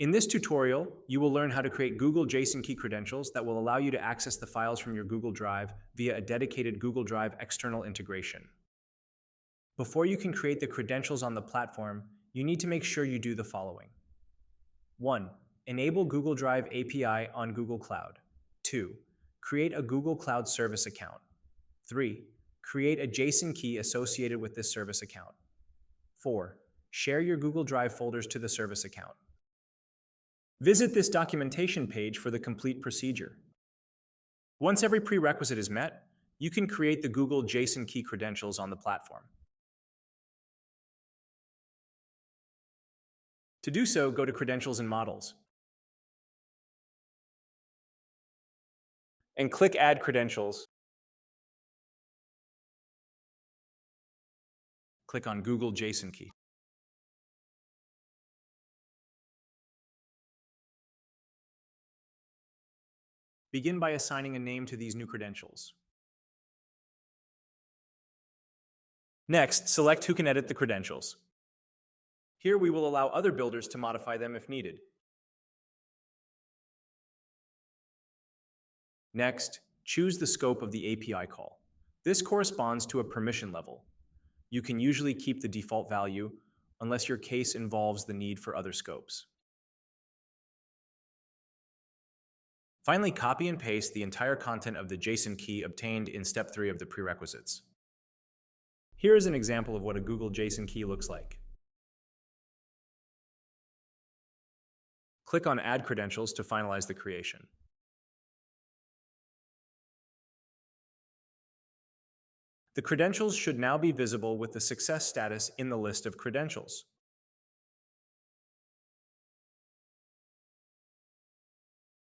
In this tutorial, you will learn how to create Google JSON Key credentials that will allow you to access the files from your Google Drive via a dedicated Google Drive external integration. Before you can create the credentials on the platform, you need to make sure you do the following. 1. Enable Google Drive API on Google Cloud. 2. Create a Google Cloud Service account. 3. Create a JSON key associated with this service account. 4. Share your Google Drive folders to the service account. Visit this documentation page for the complete procedure. Once every prerequisite is met, you can create the Google JSON Key credentials on the platform. To do so, go to Credentials and Models and click Add Credentials. Click on Google JSON Key. Begin by assigning a name to these new credentials. Next, select who can edit the credentials. Here we will allow other builders to modify them if needed. Next, choose the scope of the API call. This corresponds to a permission level. You can usually keep the default value unless your case involves the need for other scopes. Finally, copy and paste the entire content of the JSON key obtained in step 3 of the prerequisites. Here is an example of what a Google JSON key looks like. Click on Add Credentials to finalize the creation. The credentials should now be visible with the success status in the list of credentials.